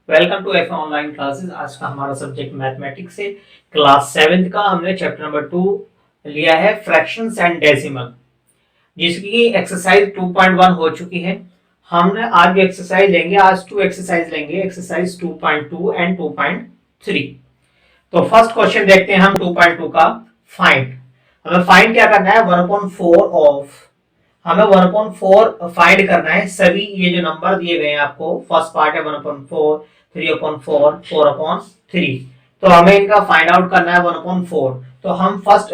Welcome to F online classes. आज का हमारा सब्जेक्ट मैथमेटिक्स है। क्लास 7th का हमने चैप्टर नंबर 2 लिया है, फ्रैक्शंस एंड डेसिमल, जिसकी एक्सरसाइज 2.1 हो चुकी है। हमने आज भी एक्सरसाइज लेंगे, आज 2 एक्सरसाइज लेंगे, एक्सरसाइज 2.2 एंड 2.3। तो फर्स्ट क्वेश्चन देखते हैं हम 2.2 का। फाइंड, हमें फाइंड क्या करना है, 1/4 ऑफ, हमें 1/4 फाइंड करना है। सभी ये जो नंबर दिए गए हैं आपको, फर्स्ट पार्ट है 1/4, 3/4, 4/3, तो हमें इनका फाइंड आउट करना है 1/4। तो हम फर्स्ट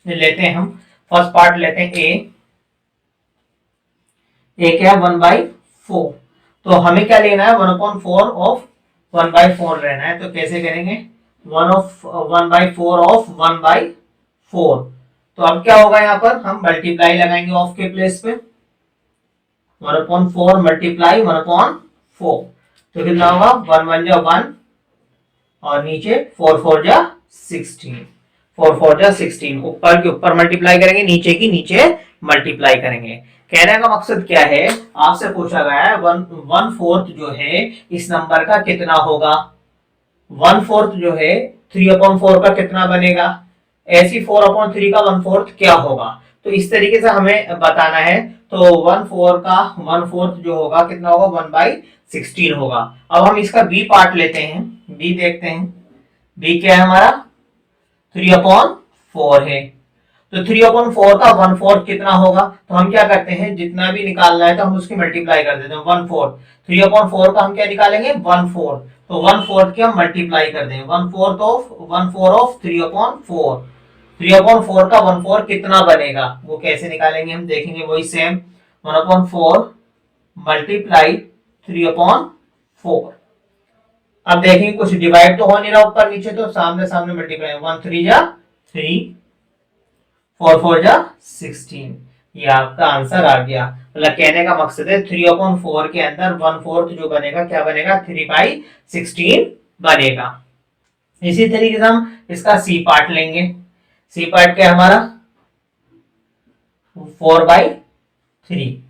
लेते हैं, हम फर्स्ट पार्ट लेते हैं ए क्या है 1/4। तो हमें क्या लेना है, 1/4 ऑफ 1/4 लेना है। तो कैसे करेंगे, 1/4 ऑफ 1/4। तो अब क्या होगा, यहाँ पर हम मल्टीप्लाई लगाएंगे ऑफ के प्लेस पे, 1/4 मल्टीप्लाई 1/4, तो कितना होगा, 1 1 जा 1 और नीचे 4 4 जा 16, 4 4 जा 16। ऊपर के ऊपर मल्टीप्लाई करेंगे, नीचे की नीचे मल्टीप्लाई करेंगे। कहने का मकसद क्या है, आपसे पूछा गया है 1/4 जो है इस नंबर का कितना होगा। 1/4 जो है 3/4 का कितना बनेगा, ऐसी 4/3 का 1/4 क्या होगा। तो इस तरीके से हमें बताना है। तो 1/4 का 1/4 जो होगा कितना होगा, 1/16 होगा। अब हम इसका बी पार्ट लेते हैं, बी देखते हैं। बी क्या है हमारा, 3/4 है। तो 3/4 का 1/4 कितना होगा, तो हम क्या करते हैं, जितना भी निकालना है तो हम उसकी मल्टीप्लाई कर देते हैं। 1/4, 3/4 का हम क्या निकालेंगे, 1/4, तो 1/4 की हम मल्टीप्लाई कर देंगे। 1/4 ऑफ 3/4, 3/4 का 1/4 कितना बनेगा, वो कैसे निकालेंगे हम देखेंगे, वही सेम 1/4 मल्टीप्लाई 3/4। अब देखेंगे कुछ डिवाइड तो हो नहीं रहा ऊपर नीचे, तो सामने सामने मल्टीप्लाई, 1 3 जा 3, 4 4 जा 16। ये आपका आंसर आ गया। मतलब कहने का मकसद है 3/4 के अंदर 1/4 जो बनेगा क्या बनेगा, 3/16 बनेगा। इसी तरीके से हम इसका सी पार्ट लेंगे। सी पार्ट क्या है हमारा, 4/3।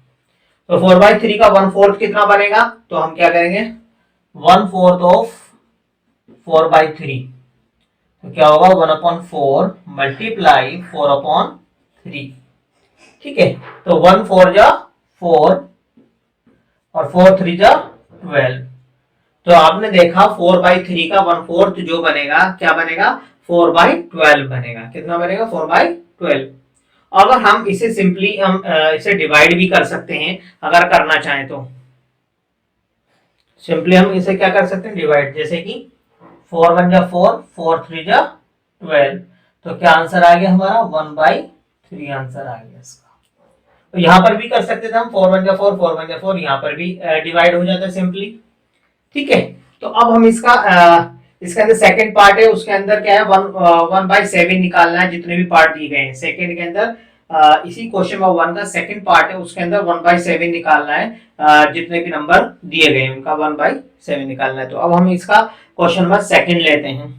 तो 4/3 का 1/4 कितना बनेगा, तो हम क्या करेंगे, 1/4 ऑफ 4/3, तो क्या होगा, 1/4 मल्टीप्लाई 4/3। ठीक है, तो 1 4 जा 4 और 4 3 जा 12। तो आपने देखा 4/3 का 1/4 जो बनेगा क्या बनेगा, 4/12 बनेगा। कितना बनेगा, 4/12। अगर हम इसे सिंपली हम इसे डिवाइड भी कर सकते हैं, अगर करना चाहें तो सिंपली हम इसे क्या कर सकते हैं, डिवाइड। जैसे कि 4 1 जा 4, 4 3 जा 12, तो क्या आंसर आ गया हमारा, 1/3 आंसर आ गया इसका। तो यहां पर भी कर सकते थे हम, 4 1 जा 4, 4 1 जा 4, यहां पर भी डिवाइड हो जाता है सिंपली। ठीक है, तो अब हम इसका इसके अंदर सेकंड पार्ट है, उसके अंदर क्या है, 1/7 निकालना है, जितने भी पार्ट दिए गए हैं सेकंड के अंदर। इसी क्वेश्चन में 1 का सेकंड पार्ट है, उसके अंदर 1/7 निकालना है। जितने भी नंबर दिए गए हैं उनका 1/7 निकालना है। तो अब हम इसका क्वेश्चन नंबर सेकंड लेते हैं,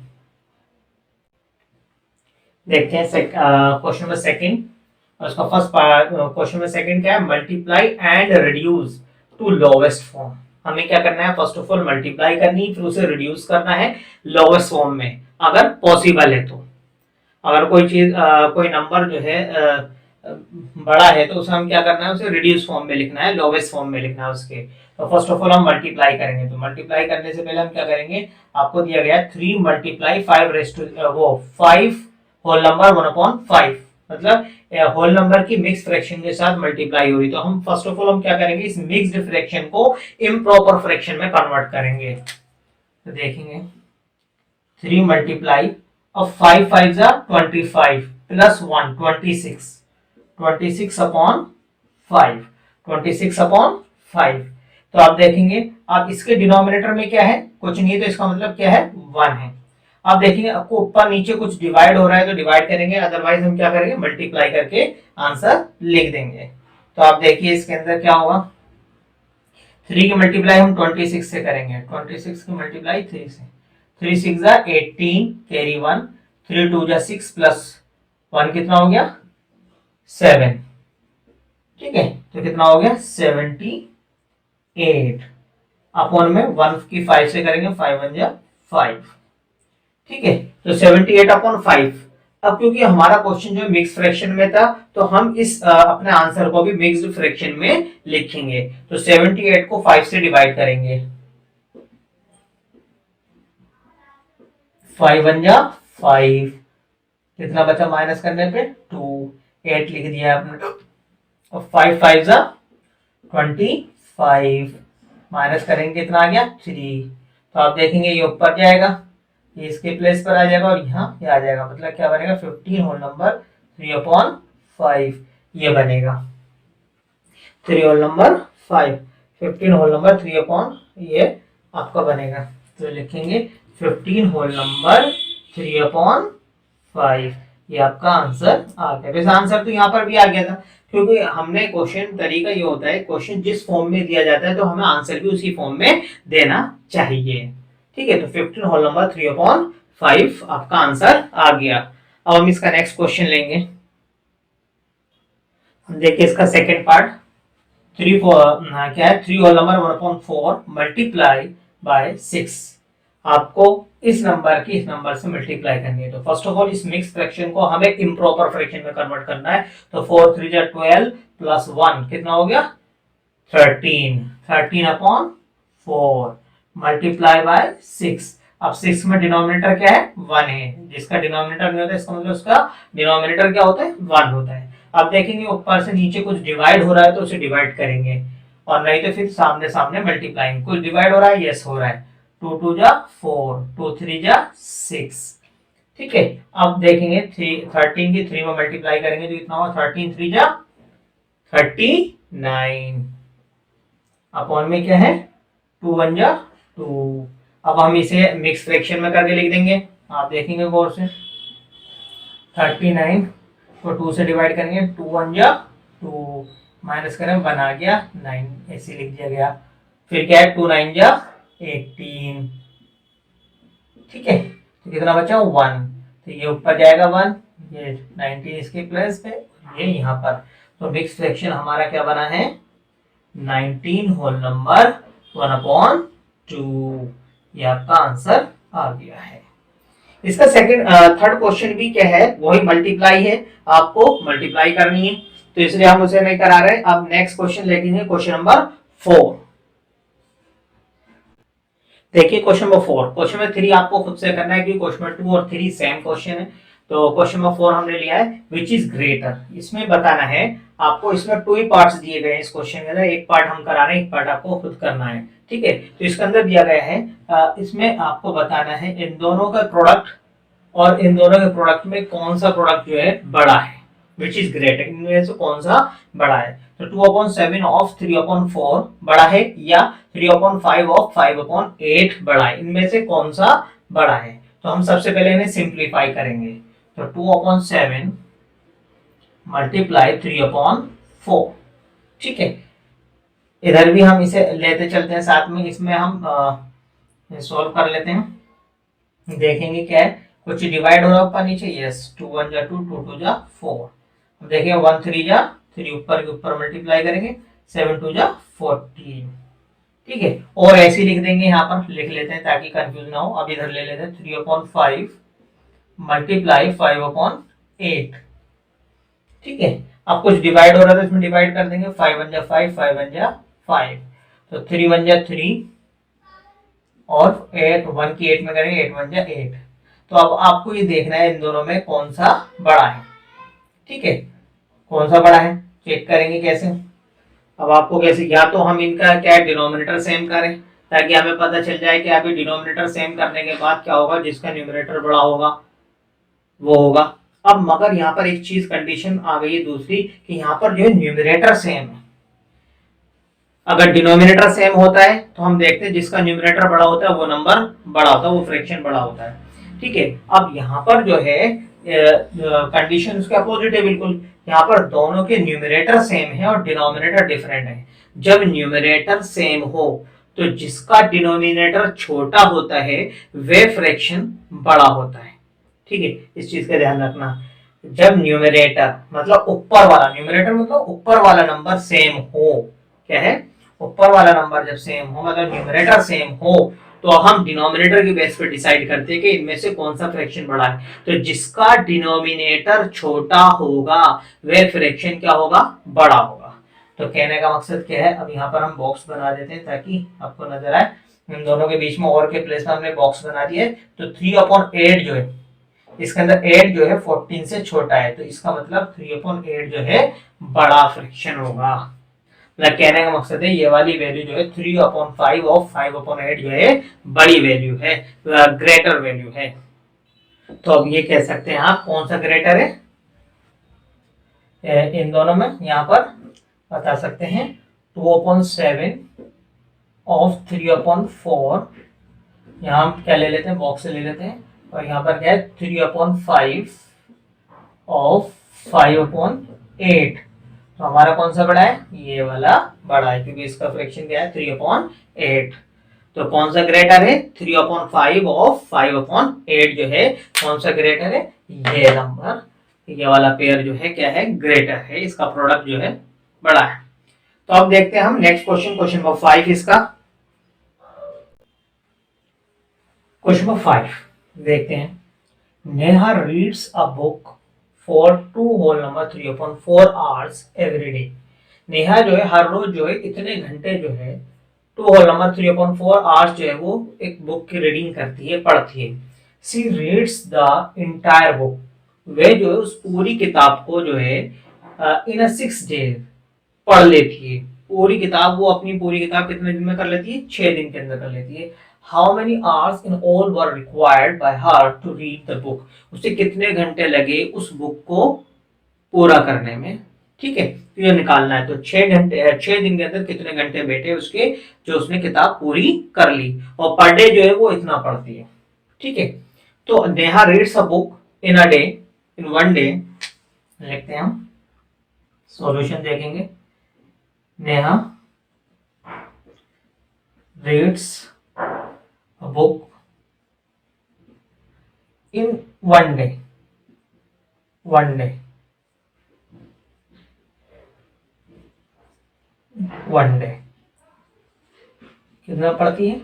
देखते हैं क्वेश्चन नंबर सेकंड। उसका फर्स्ट क्वेश्चन में सेकंड क्या है, multiply and reduce to lowest form. हमें क्या करना है, फर्स्ट ऑफ ऑल मल्टीप्लाई करनी, फिर उसे रिड्यूस करना है लोवेस्ट फॉर्म में, अगर पॉसिबल है तो। अगर कोई चीज कोई नंबर जो है बड़ा है, तो उसे हम क्या करना है, उसे रिड्यूस फॉर्म में लिखना है, लोवेस्ट फॉर्म में लिखना है उसके। तो फर्स्ट ऑफ ऑल हम मल्टीप्लाई करेंगे। तो मल्टीप्लाई करने से पहले हम क्या करेंगे, आपको दिया गया 3 मल्टीप्लाई 5 रेस्ट वो 5 होल नंबर 1/5, मतलब होल नंबर की मिक्स फ्रैक्शन के साथ मल्टीप्लाई हो रही। तो हम फर्स्ट ऑफ ऑल हम क्या करेंगे, इस मिक्स्ड फ्रैक्शन को इम्प्रॉपर फ्रैक्शन में कन्वर्ट करेंगे। तो देखेंगे 3 multiply of 5 5 are 25 plus 1 26, 26 upon 5, 26 upon 5। तो आप देखेंगे, आप इसके डिनोमिनेटर में क्या है, कुछ नहीं है, तो इसका मतलब क्या है, 1 है। आप देखेंगे आपको ऊपर नीचे कुछ डिवाइड हो रहा है तो डिवाइड करेंगे, अदरवाइज हम क्या करेंगे, मल्टीप्लाई करके आंसर लिख देंगे। तो आप देखिए इसके अंदर क्या होगा, 3 की मल्टीप्लाई हम 26 से करेंगे, 26 की मल्टीप्लाई 3 से, 3 6 जा 18, कैरी 1, 3 2 जा 6 प्लस 1 कितना हो गया, 7। ठीक है, तो कितना हो गया, 78। अपॉन में 1 की 5 से करेंगे, 5 1 जा 5, ठीक है। तो 78 अपॉन 5। अब क्योंकि हमारा क्वेश्चन जो मिक्स फ्रैक्शन में था, तो हम इस अपने आंसर को भी मिक्स्ड फ्रैक्शन में लिखेंगे। तो 78 को 5 से डिवाइड करेंगे, 5 1 जा 5, कितना बचा माइनस करने पे 2, 8 लिख दिया आपने। और 5 5 जा 25, माइनस करेंगे कितना आ गया 3। तो आप देखेंगे ये ऊपर जाएगा, ये इसके प्लेस पर आ जाएगा और यहाँ ये आ जाएगा, मतलब क्या बनेगा 15 होल नंबर 3 अपॉन 5, ये बनेगा 3 whole number 5, 15 whole number 3 upon ये आपका बनेगा। तो लिखेंगे 15 होल नंबर 3 अपॉन 5, ये आपका आंसर आ गया। वैसे आंसर तो यहाँ पर भी आ गया था, क्योंकि हमने क्वेश्चन तरीका ये होता है, क्वेश्चन जिस फॉर्म में दिया जाता है तो हमें आंसर भी उसी फॉर्म में देना चाहिए, ठीक है। तो 15 होल नंबर 3 अपॉन 5 आपका आंसर आ गया। अब हम इसका नेक्स्ट क्वेश्चन लेंगे। हम देखिए इसका सेकंड पार्ट, 3 क्या है, 3 whole number 1 upon 4 multiply by 6। आपको इस नंबर की इस नंबर से मल्टीप्लाई करनी है। तो फर्स्ट ऑफ ऑल इस मिक्स फ्रैक्शन को हमें इम्प्रॉपर फ्रैक्शन में कन्वर्ट करना है। तो 4 3 जा 12 प्लस 1 कितना हो गया 13, 13 अपॉन 4 मल्टीप्लाई बाय 6। अब 6 में डिनोमिनेटर क्या है 1 है, जिसका डिनोमिनेटर नहीं होता इसका मतलब उसका डिनोमिनेटर क्या होता है 1 होता है। अब देखेंगे ऊपर से नीचे कुछ डिवाइड हो रहा है तो उसे डिवाइड करेंगे, और नहीं तो फिर सामने सामने मल्टीप्लाइंग। कुछ डिवाइड हो रहा है, यस हो रहा है, 2 2 जा 4, 2 3 जा 6, ठीक है। अब देखेंगे 13 की 3 में मल्टीप्लाई करेंगे तो कितना होगा 13 3 जा 39, अपॉन में क्या है 2 1 जा 2। अब हम इसे मिक्स फ्रैक्शन में करके लिख देंगे, आप देखेंगे गौर से। 39 को 2 से डिवाइड करेंगे, 2 1 जा 2, माइनस करें 1 आ गया 9, ऐसे लिख दिया गया। फिर क्या है 2 9 जा 18, ठीक है। तो कितना बचा 1, तो ये ऊपर जाएगा 1, ये 19 इसके प्लस पे, ये यहाँ पर। तो मिक्स फ्रैक्शन हमारा क्या बना है 19 होल नंबर 1 अपॉन 2, ये आपका आंसर आ गया है। इसका सेकंड थर्ड क्वेश्चन भी क्या है, वही मल्टीप्लाई है, आपको मल्टीप्लाई करनी है, तो इसलिए हम उसे नहीं करा रहे। अब नेक्स्ट क्वेश्चन लेंगे, क्वेश्चन नंबर 4। देखिए क्वेश्चन नंबर 4, क्वेश्चन नंबर 3 आपको खुद से करना है क्योंकि क्वेश्चन नंबर 2 और 3 सेम क्वेश्चन है। तो क्वेश्चन नंबर 4 हमने लिया है विच इज ग्रेटर, इसमें बताना है आपको। इसमें 2 ही पार्ट्स दिए गए हैं इस क्वेश्चन के अंदर, एक पार्ट हम करा रहे हैं, एक पार्ट आपको खुद करना है, ठीक है। तो इसके अंदर दिया गया है इसमें आपको बताना है इन दोनों का प्रोडक्ट, और इन दोनों के प्रोडक्ट में कौन सा प्रोडक्ट जो है बड़ा है, विच इज ग्रेटर, इनमें से कौन सा बड़ा है। तो 2/7 ऑफ 3/4 बड़ा है, या 3/5 ऑफ 5/8 बड़ा है, इनमें से कौन सा बड़ा है। तो हम सबसे पहले इन्हें सिंप्लीफाई करेंगे। तो 2/7 मल्टीप्लाई 3/4, ठीक है। इधर भी हम इसे लेते चलते हैं साथ में, इसमें हम सॉल्व कर लेते हैं। देखेंगे क्या है, कुछ डिवाइड हो रहा है ऊपर नीचे, यस 2 1 जा 2, 2 2 जा 4। अब देखिए 1 3 जा 3, ऊपर के ऊपर मल्टीप्लाई करेंगे, 7 2 जा 14, ठीक है। और ऐसे लिख देंगे, यहाँ पर लिख लेते हैं ताकि कंफ्यूज ना हो। अब इधर ले लेते हैं 3/5 मल्टीप्लाई 5/8, ठीक है। अब कुछ डिवाइड हो रहा है तो इसमें डिवाइड कर देंगे, 5 1 जा 5, 5 1 जा 5, तो 3 1 जा 3, और 8 1 की 8 में करेंगे, 8 1 जा 8। तो अब आपको ये देखना है इन दोनों में कौन सा बड़ा है, ठीक है। कौन सा बड़ा है चेक करेंगे कैसे। अब आपको कैसे, या तो हम इनका क्या डिनोमिनेटर सेम करें ताकि हमें पता चल जाए कि अभी डिनोमिनेटर सेम करने के बाद क्या होगा, जिसका न्यूमरेटर बड़ा होगा वो होगा। अब मगर यहाँ पर एक चीज कंडीशन आ गई है दूसरी, कि यहाँ पर जो है न्यूमरेटर सेम है। अगर डिनोमिनेटर सेम होता है तो हम देखते हैं जिसका न्यूमरेटर बड़ा होता है वो नंबर बड़ा होता है, वो फ्रैक्शन बड़ा होता है, ठीक है। अब यहाँ पर जो है कंडीशन उसके अपोजिट है बिल्कुल। यहाँ पर दोनों के न्यूमरेटर सेम है और डिनोमिनेटर डिफरेंट है। जब न्यूमरेटर सेम हो तो जिसका डिनोमिनेटर छोटा होता है वे फ्रैक्शन बड़ा होता है, ठीक है। इस चीज का ध्यान रखना। जब न्यूमरेटर मतलब ऊपर वाला, न्यूमरेटर मतलब ऊपर वाला नंबर सेम हो, क्या है ऊपर वाला नंबर जब सेम हो, मतलब न्यूमरेटर सेम हो, तो हम डिनोमिनेटर की बेस पे डिसाइड करते हैं कि इनमें से कौन सा फ्रैक्शन बड़ा है। तो जिसका डिनोमिनेटर छोटा होगा वह फ्रैक्शन क्या होगा, बड़ा होगा। तो कहने का मकसद क्या है, अब यहाँ पर हम बॉक्स बना देते हैं ताकि आपको नजर आए। इन दोनों के बीच में और के प्लेस में हमने बॉक्स बना दिया है। तो 3/8 जो है, इसके अंदर 8 जो है 14 से छोटा है, तो इसका मतलब 3/8 जो है बड़ा फ्रैक्शन होगा। मतलब कहने का मकसद है ये वाली वैल्यू जो है 3/5 और 5/8 जो है बड़ी वैल्यू है, ग्रेटर वैल्यू है। तो अब ये कह सकते हैं आप कौन सा ग्रेटर है इन दोनों में, यहाँ पर बता सकते हैं 2/7 ऑफ 3/4। यहाँ हम क्या ले लेते हैं, बॉक्स से ले लेते हैं, और यहाँ पर क्या है 3/5 ऑफ 5/8। तो हमारा कौन सा बड़ा है, ये वाला बड़ा है, क्योंकि इसका फ्रैक्शन क्या है 3/8। तो कौन सा ग्रेटर है, 3/5 ऑफ 5/8 जो है कौन सा ग्रेटर है, ये नंबर, ये वाला पेयर जो है क्या है, ग्रेटर है, इसका प्रोडक्ट जो है बड़ा है। तो अब देखते हैं हम नेक्स्ट क्वेश्चन, क्वेश्चन नंबर 5 इसका। क्वेश्चन नंबर 5 देखते हैं। Neha reads a book for 2 hours every day. Neha जो है हर रोज जो है इतने घंटे जो है 2 hours जो है वो एक बुक की रीडिंग करती है, पढ़ती है। सी रीड्स द इंटायर बुक, वे जो है उस पूरी किताब को जो है इन 6 days पढ़ लेती है। पूरी किताब, वो अपनी पूरी किताब कितने दिन में कर लेती है, 6 दिन के अंदर कर लेती है। How many hours in all were required by her to read the book, उसे कितने घंटे लगे उस बुक को पूरा करने में। ठीक है, तो ये निकालना है। तो 6 दिन के अंदर कितने घंटे बैठे उसके, जो उसने किताब पूरी कर ली, और पर डे जो है वो इतना पढ़ती है। ठीक है, तो Neha reads a book in a day, in 1 day। लिखते हैं हम, सॉल्यूशन देखेंगे। Neha reads a book in 1 day, 1 day, 1 day कितना पढ़ती है,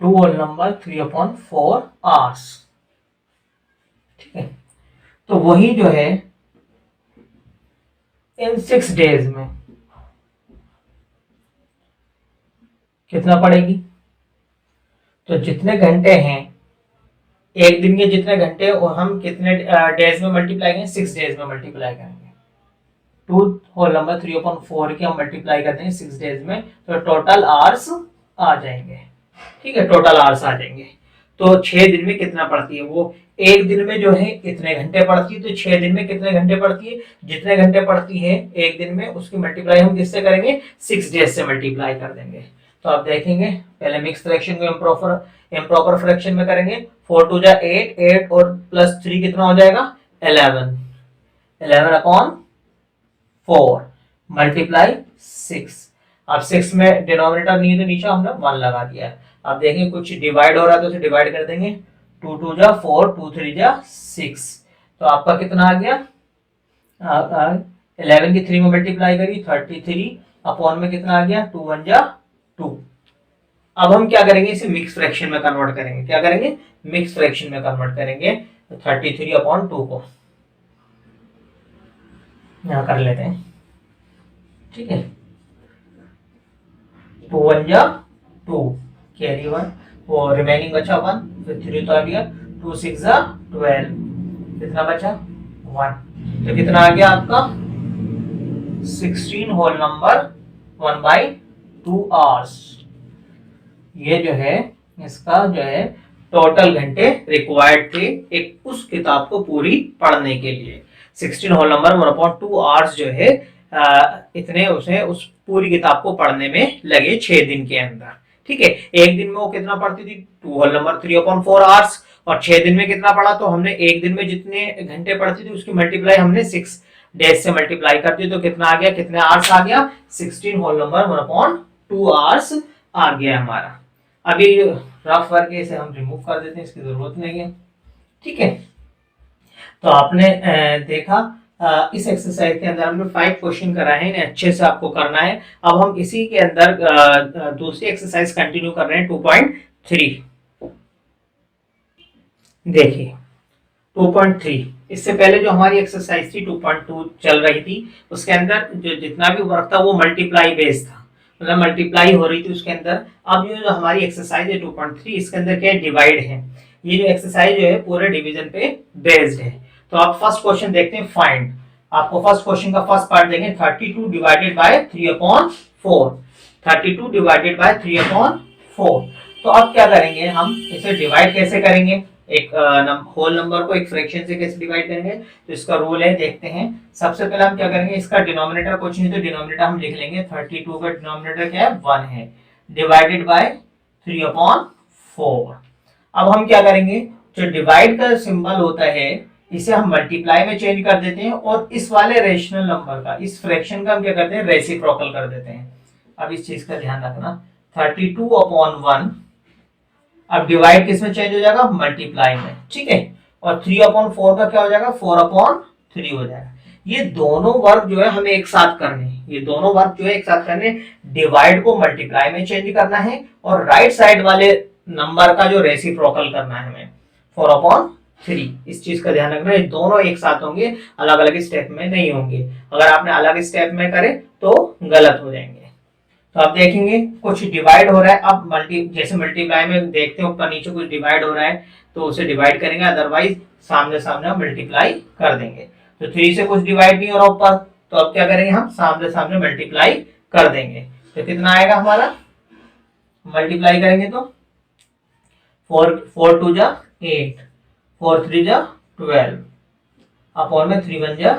3/4 hours। ठीक है, तो वही जो है इन 6 days में कितना पड़ेगी। तो जितने घंटे हैं, एक दिन के जितने घंटे, और हम कितने डेज में मल्टीप्लाई करेंगे, 6 days में मल्टीप्लाई करेंगे। 2/3/4 की हम मल्टीप्लाई कर देंगे 6 days में, तो टोटल आवर्स आ जाएंगे। ठीक है, टोटल आवर्स आ जाएंगे। तो 6 दिन में कितना पढ़ती है वो, एक दिन में जो है इतने घंटे पढ़ती है, तो 6 दिन में कितने घंटे पढ़ती है, जितने घंटे पढ़ती है एक दिन में उसकी मल्टीप्लाई हम किससे करेंगे, 6 days से मल्टीप्लाई कर देंगे। तो आप देखेंगे पहले मिक्स फ्रैक्शन को इम्प्रॉपर फ्रैक्शन में करेंगे। 4 2 जा 8, 8 और +3 कितना हो जाएगा, 11, 11/4 मल्टीप्लाई 6। अब 6 में डिनोमिनेटर नहीं है तो नीचे हमने 1 लगा दिया है। अब देखेंगे कुछ डिवाइड हो रहा है तो उसे डिवाइड कर देंगे। 2 2 जा 4, 2 3 जा 6, तो आपका कितना आ गया, 11 की 3 में मल्टीप्लाई करी 33 अपॉन में कितना आ गया, 2 1 जा 2। अब हम क्या करेंगे, इसे मिक्स फ्रैक्शन में कन्वर्ट करेंगे। क्या करेंगे, मिक्स फ्रैक्शन में कन्वर्ट करेंगे। तो 33/2 को यहाँ कर लेते हैं। ठीक है, 2 1 जा 2, कैरी 1, वो रिमेनिंग बचा 1, फिर 3 तो आ गया, 2 6 जा 12, कितना बचा 1। तो कितना आ गया आपका 16 होल नंबर 1/2 hours। ये जो है इसका जो है टोटल घंटे रिक्वायर्ड थे एक उस किताब को पूरी पढ़ने के लिए। 16 होल नंबर 1/2 hours जो है इतने उसे उस पूरी किताब को पढ़ने में लगे 6 दिन के अंदर। ठीक है, एक दिन में वो कितना पढ़ती थी, 2 होल नंबर 3/4 hours, और 6 दिन में कितना पढ़ा, तो हमने एक दिन में जितने घंटे पढ़ती थी उसकी मल्टीप्लाई हमने 6 days से मल्टीप्लाई कर दी, तो कितना आ गया, कितने आवर्स आ गया, 16 होल नंबर 1/2 hours आ गया हमारा। अभी रफ वर्क इसे हम रिमूव कर देते हैं, इसकी जरूरत नहीं है। ठीक है, तो आपने देखा इस एक्सरसाइज के अंदर हमने 5 क्वेश्चन कराए हैं, इन्हें अच्छे से आपको करना है। अब हम इसी के अंदर दूसरी एक्सरसाइज कंटिन्यू कर रहे हैं 2.3। देखिए 2.3, इससे पहले जो हमारी एक्सरसाइज थी 2.2 चल रही थी, उसके अंदर जो जितना भी वर्क था वो मल्टीप्लाई बेस्ड था, मतलब मल्टीप्लाई हो रही थी उसके अंदर। अब ये जो हमारी एक्सरसाइज है 2.3, इसके अंदर क्या है, डिवाइड है। ये जो एक्सरसाइज जो है पूरे डिवीजन पे बेस्ड है। तो आप फर्स्ट क्वेश्चन देखते हैं, फाइंड। आपको फर्स्ट क्वेश्चन का फर्स्ट पार्ट देंगे 32 डिवाइडेड बाय 3/4। 32 divided by 3/4। तो अब क्या करेंगे, हम इसे डिवाइड कैसे करेंगे, एक होल नंबर को एक फ्रैक्शन से कैसे डिवाइड करेंगे, तो इसका रूल है, देखते हैं। सबसे पहले हम क्या करेंगे, इसका डिनोमिनेटर कुछ नहीं तो डिनोमिनेटर हम लिख लेंगे। 32 का डिनोमिनेटर क्या है, 1 है, डिवाइडेड बाय 3/4। अब हम क्या करेंगे, जो डिवाइड का सिंबल होता है इसे हम मल्टीप्लाई में चेंज कर देते हैं, और इस वाले रेशनल नंबर का, इस फ्रैक्शन का हम क्या करते हैं, रेसिप्रोकल कर देते हैं। अब इस चीज का ध्यान रखना, 32/1 अब डिवाइड किस में चेंज हो जाएगा, मल्टीप्लाई में, ठीक है। और 3/4 का क्या हो जाएगा, 4/3 हो जाएगा। ये दोनों वर्क जो है हमें एक साथ करने, ये दोनों वर्क जो है एक साथ करने, डिवाइड को मल्टीप्लाई में चेंज करना है, और राइट साइड वाले नंबर का जो रेसिप्रोकल करना है हमें, 4/3। इस चीज का ध्यान रखना, ये दोनों एक साथ होंगे, अलग अलग स्टेप में नहीं होंगे। अगर आपने अलग स्टेप में करे तो गलत हो जाएंगे। तो आप देखेंगे कुछ डिवाइड हो रहा है, अब जैसे मल्टीप्लाई में देखते हैं ऊपर नीचे कुछ डिवाइड हो रहा है तो उसे डिवाइड करेंगे, अदरवाइज सामने सामने हम मल्टीप्लाई कर देंगे। तो 3 से कुछ डिवाइड नहीं हो रहा ऊपर, तो अब क्या करेंगे, हम सामने सामने मल्टीप्लाई कर देंगे। तो कितना आएगा हमारा, मल्टीप्लाई करेंगे तो 4 2 जा 8, 4 3 जा 12, अपॉन में 3 1 जा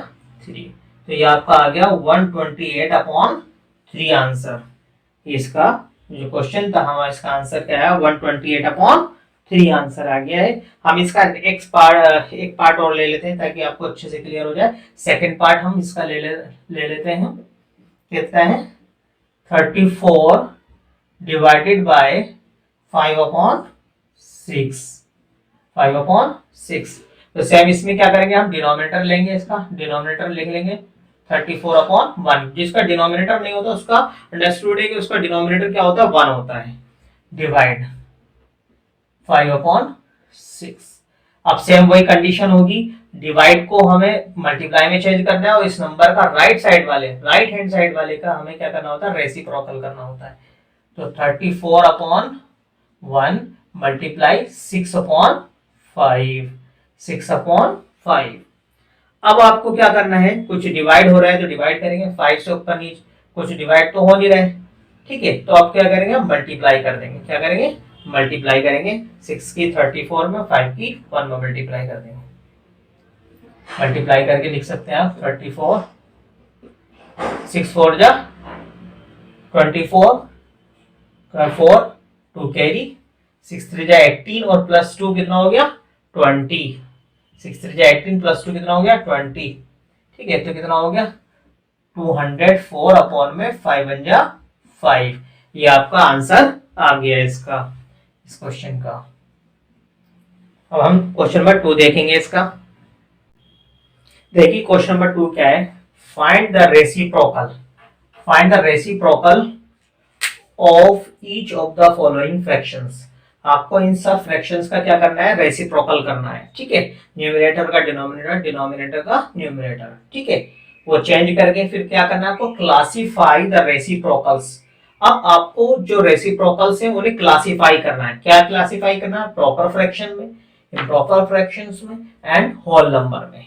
3। तो ये आपका आ गया 128/3 आंसर। इसका जो क्वेश्चन था हमारा, इसका आंसर क्या है, 128/3 आंसर आ गया है। हम इसका एक पार्ट और ले लेते हैं ताकि आपको अच्छे से क्लियर हो जाए। सेकंड पार्ट हम इसका ले लेते हैं, कितना है, 34 डिवाइडेड बाय 5/6। 5/6। तो सेम इसमें क्या करेंगे, हम डिनोमिनेटर लेंगे, इसका डिनोमिनेटर लिख लेंगे 34/1। जिसका डिनोमिनेटर नहीं होता उसका अंडरस्टूड है कि उसका डिनोमिनेटर क्या होता है, 1 होता है, डिवाइड 5/6। अब सेम वही कंडीशन होगी, डिवाइड को हमें मल्टीप्लाई में चेंज करना है, और इस नंबर का राइट हैंड साइड वाले का हमें क्या करना होता है, रेसिप्रोकल करना होता है। तो 34/1 मल्टीप्लाई 6/5, 6/5। अब आपको क्या करना है, कुछ डिवाइड हो रहा है तो डिवाइड करेंगे, 5 से ऊपर नीचे कुछ डिवाइड तो हो नहीं रहा है, ठीक है। तो आप क्या करेंगे, मल्टीप्लाई कर देंगे, क्या करेंगे, मल्टीप्लाई करेंगे। 6 की 34 में, 5 की 1 में मल्टीप्लाई कर देंगे। मल्टीप्लाई करके लिख सकते हैं आप 34, 6 4 जा 24, 4 2 कैरी, 6 3 जा 18, और प्लस 2 कितना हो गया, 20। 6 3 जा 18 प्लस 2 कितना हो गया, 20, ठीक है। तो कितना हो गया, 204/5 जा 5। ये आपका आंसर आ गया इसका, इस क्वेश्चन का। अब हम क्वेश्चन नंबर 2 देखेंगे इसका। देखिए क्वेश्चन नंबर 2 क्या है, find the reciprocal of each of the following fractions. आपको इन सब फ्रैक्शंस का क्या करना है, रेसिप्रोकल करना है, ठीक है। न्यूमरेटर का डिनोमिनेटर, डिनोमिनेटर का न्यूमरेटर, ठीक है, वो चेंज करके फिर क्या करना है आपको, क्लासिफाई द रेसिप्रोकल्स। अब आपको जो रेसिप्रोकल्स हैं उन्हें क्लासिफाई करना है। क्या क्लासिफाई करना है, प्रॉपर फ्रैक्शन में, इम्प्रॉपर फ्रैक्शंस में, एंड होल नंबर में,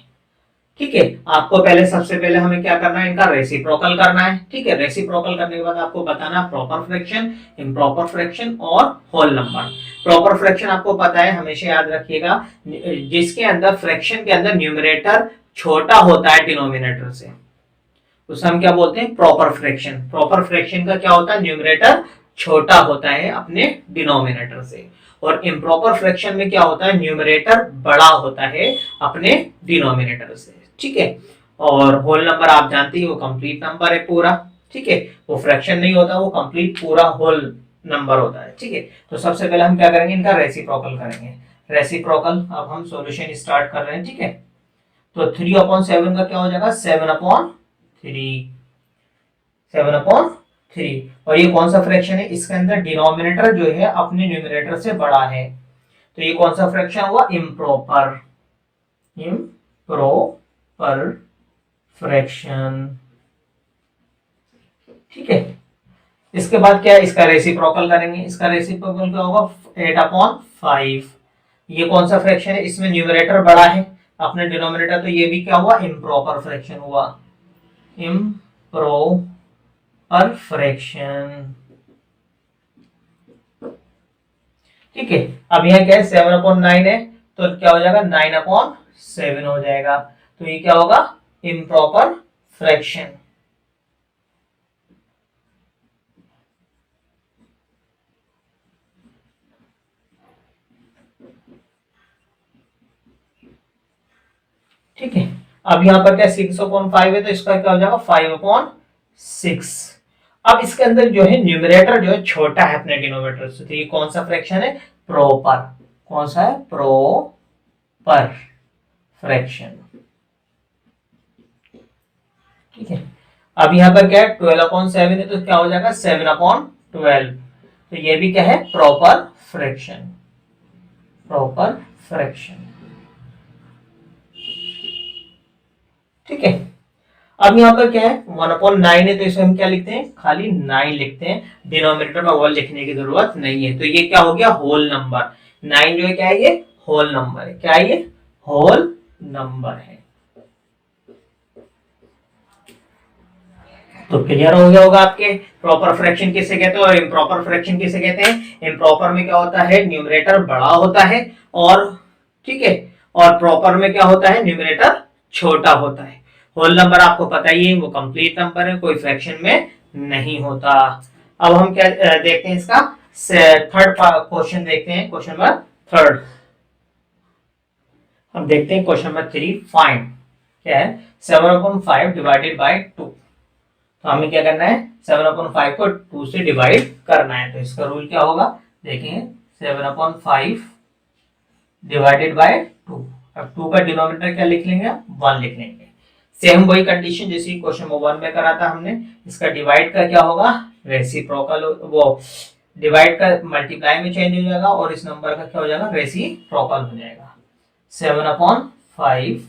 ठीक है। आपको सबसे पहले हमें क्या करना है, इनका रेसिप्रोकल करना है, ठीक है। रेसिप्रोकल करने के बाद आपको बताना प्रॉपर फ्रैक्शन, इम्प्रॉपर फ्रैक्शन और होल नंबर। प्रॉपर फ्रैक्शन आपको पता है, हमेशा याद रखिएगा, जिसके अंदर फ्रैक्शन के अंदर न्यूमरेटर छोटा होता है डिनोमिनेटर से, उसे हम क्या बोलते हैं, प्रॉपर फ्रैक्शन। प्रॉपर फ्रैक्शन का क्या होता है, न्यूमरेटर छोटा होता है अपने डिनोमिनेटर से। और इम्प्रॉपर फ्रैक्शन में क्या होता है, न्यूमरेटर बड़ा होता है अपने डिनोमिनेटर से, ठीक है। और होल नंबर आप जानते ही वो कंप्लीट नंबर है पूरा, ठीक है। वो फ्रैक्शन नहीं होता, वो कंप्लीट पूरा होल नंबर होता है, ठीक है। तो सबसे पहले हम क्या करेंगे, इनका रेसिप्रोकल करेंगे। रेसिप्रोकल, अब हम सॉल्यूशन स्टार्ट कर रहे हैं, ठीक है। तो 3/7 का क्या हो जाएगा 7/3, 7/3। और ये कौन सा फ्रैक्शन है, इसके अंदर डिनोमिनेटर जो है अपने न्यूमरेटर से बड़ा है, तो ये कौन सा फ्रैक्शन हुआ, इम्प्रॉपर, इम्प्रॉपर फ्रैक्शन। ठीक है, इसके बाद क्या है, इसका रेसिप्रोकल करेंगे, इसका रेसिप्रोकल क्या होगा 8/5। ये कौन सा फ्रैक्शन है, इसमें न्यूमरेटर बड़ा है अपने डिनोमिनेटर, तो ये भी क्या हुआ, इम्प्रॉपर फ्रैक्शन हुआ, इम्प्रॉपर फ्रैक्शन। ठीक है, अब यहाँ क्या है 7/9 है, तो क्या हो जाएगा 9/7 हो जाएगा, तो ये क्या होगा, इम्प्रॉपर फ्रैक्शन। ठीक है, अब यहाँ पर क्या 6/5 है, तो इसका क्या हो जाएगा 5/6। अब इसके अंदर जो है न्यूमरेटर जो है छोटा है अपने डिनोमिनेटर से, तो ये कौन सा फ्रैक्शन है, प्रॉपर, कौन सा है, प्रॉपर फ्रैक्शन। ठीक है, अब यहाँ पर क्या है 12/7 है, तो क्या हो जाएगा 7/12, तो ये भी क्या है, प्रॉपर फ्रैक्शन, प्रॉपर फ्रैक्शन। ठीक है, अब यहाँ पर क्या है 1/9 है, तो इसे हम क्या लिखते हैं, खाली 9 लिखते हैं, डिनोमिनेटर में होल लिखने की जरूरत नहीं है, तो ये क्या हो गया, होल नंबर। 9 जो है क्या है, ये होल नंबर है, क्या है ये, होल नंबर है। तो क्लियर हो गया होगा आपके, प्रॉपर फ्रैक्शन किसे कहते हैं और इम्प्रॉपर फ्रैक्शन किसे कहते हैं। इम्प्रॉपर में क्या होता है, न्यूमरेटर बड़ा होता है, और ठीक है, और प्रॉपर में क्या होता है, न्यूमरेटर छोटा होता है। होल नंबर आपको पता ही है, वो कंप्लीट नंबर है, कोई फ्रैक्शन में नहीं होता। अब हम क्या देखते हैं, इसका थर्ड क्वेश्चन देखते हैं, क्वेश्चन नंबर थर्ड। हम देखते हैं क्वेश्चन नंबर 3, फाइंड, क्या है 7/5 डिवाइडेड बाय 2। तो हमें क्या करना है, 7/5 को 2 से डिवाइड करना है, तो इसका रूल क्या होगा, देखेंगे 7/5 डिवाइडेड बाय 2। अब 2 का डिनोमिनेटर क्या लिख लेंगे, 1 लिख लेंगे। सेम वही कंडीशन जैसी क्वेश्चन नंबर 1 में करा था हमने, इसका डिवाइड का क्या होगा, रेसिप्रोकल, वो डिवाइड का मल्टीप्लाई में चेंज हो जाएगा, और इस नंबर का क्या हो जाएगा, रेसिप्रोकल हो जाएगा। 7/5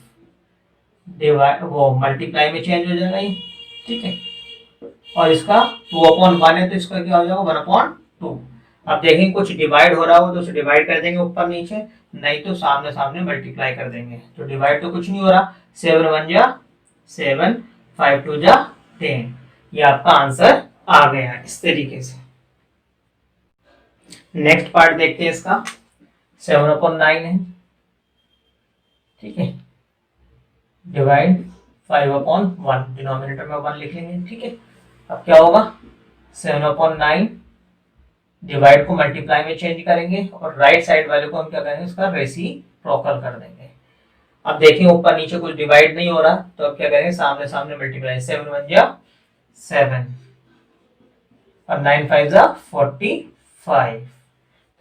डिवाइड, वो मल्टीप्लाई में चेंज हो जाएगा ये, ठीक है, और इसका 2/1 है, तो इसका क्या हो जाएगा 1/2। अब देखेंगे कुछ डिवाइड हो रहा हो तो उसे डिवाइड कर देंगे ऊपर नीचे, नहीं तो सामने सामने मल्टीप्लाई कर देंगे, तो डिवाइड तो कुछ नहीं हो रहा, 7 × 1 = 7, 5 × 2 = 10। ये आपका आंसर आ गया इस तरीके से। नेक्स्ट पार्ट देखते हैं इसका, 7/9 है, ठीक है, डिवाइड 5/1, डिनोमिनेटर में 1 लिख लेंगे, ठीक है। अब क्या होगा 7/9, डिवाइड को मल्टीप्लाई में चेंज करेंगे, और राइट साइड वाले को हम क्या करेंगे, इसका रेसिप्रोकल कर देंगे। अब देखिए ऊपर नीचे कुछ डिवाइड नहीं हो रहा, तो अब क्या करेंगे, सामने सामने मल्टीप्लाई, 7 × 1 = 7, और 9 × 5 = 45,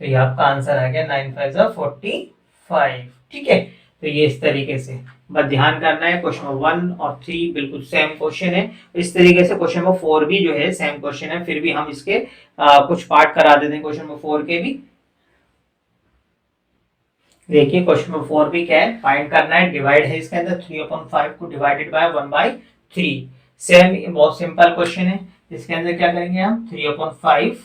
तो ये आपका आंसर आ गया, 9 × 5 = 45। ठीक है, तो ये इस तरीके से बस ध्यान करना है, क्वेश्चन नंबर 1 और 3 बिल्कुल सेम क्वेश्चन है। इस तरीके से क्वेश्चन नंबर 4 भी जो है सेम क्वेश्चन है, फिर भी हम इसके कुछ पार्ट करा देते हैं क्वेश्चन नंबर 4 के भी। देखिए क्वेश्चन नंबर 4 भी क्या है, फाइंड करना है, डिवाइड है इसके अंदर, 3/5 को डिवाइडेड बाय 1/3। सेम, बहुत सिंपल क्वेश्चन है। इसके अंदर क्या करेंगे हम, 3/5,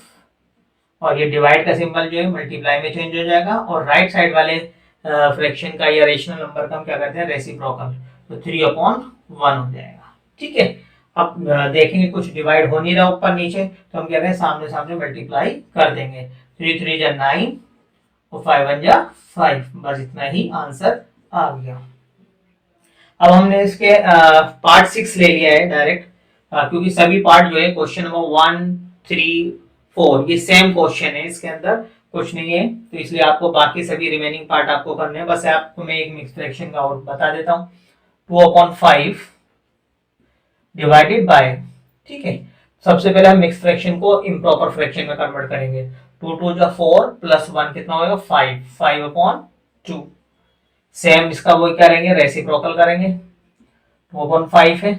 और ये डिवाइड का सिंबल जो है मल्टीप्लाई में चेंज हो जाएगा, और राइट साइड वाले फ्रैक्शन का या रेशनल नंबर का हम क्या करते हैं, रेसिप्रोकल, तो 3/1 हो जाएगा। ठीक है, अब देखेंगे कुछ डिवाइड हो नहीं रहा ऊपर नीचे, तो हम क्या करें, सामने सामने मल्टीप्लाई कर देंगे, 3 × 3 = 9, और 5 × 1 = 5, बस इतना ही आंसर आ गया। अब हमने इसके पार्ट 6 ले लिया है डायरेक्ट, क्योंकि सभी पार्ट जो है क्वेश्चन नंबर 1, 3, 4 ये सेम क्वेश्चन है, इसके अंदर कुछ नहीं है, तो इसलिए आपको बाकी सभी रिमेनिंग पार्ट आपको करने हैं। बस आपको मैं एक मिक्स फ्रैक्शन का और बता देता हूँ, 2/5 डिवाइडेड बाय, ठीक है, सबसे पहले हम मिक्स फ्रैक्शन को इम्प्रॉपर फ्रैक्शन में कन्वर्ट करेंगे, 2 × 2 = 4 + 1 कितना होगा 5, 5/2। सेम इसका वही करेंगे, रेसिप्रोकल करेंगे, 2/5 है,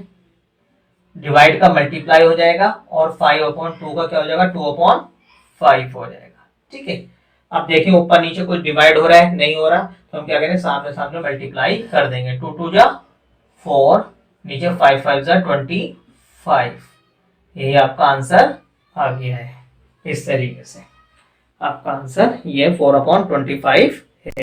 डिवाइड का मल्टीप्लाई हो जाएगा और 5/2 का क्या हो जाएगा, 2/5 हो जाएगा। ठीक है, अब देखिए ऊपर नीचे कुछ डिवाइड हो रहा है, नहीं हो रहा, तो हम क्या करेंगे, सामने सामने मल्टीप्लाई कर देंगे। 2 2 जा 4, नीचे 5 5 जा 25। यही आपका आंसर आ गया है। इस तरीके से आपका आंसर ये 4/25 है।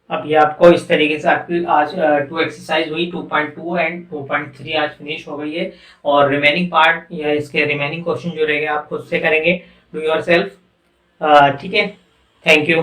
अब ये आपको इस तरीके से आपकी आज 2 एक्सरसाइज हुई, 2.2 एंड 2.3 आज फिनिश हो गई है। और रिमेनिंग पार्ट या इसके रिमेनिंग क्वेश्चन जो रहेंगे आप खुद से करेंगे, डू योर सेल्फ। ठीक है, थैंक यू।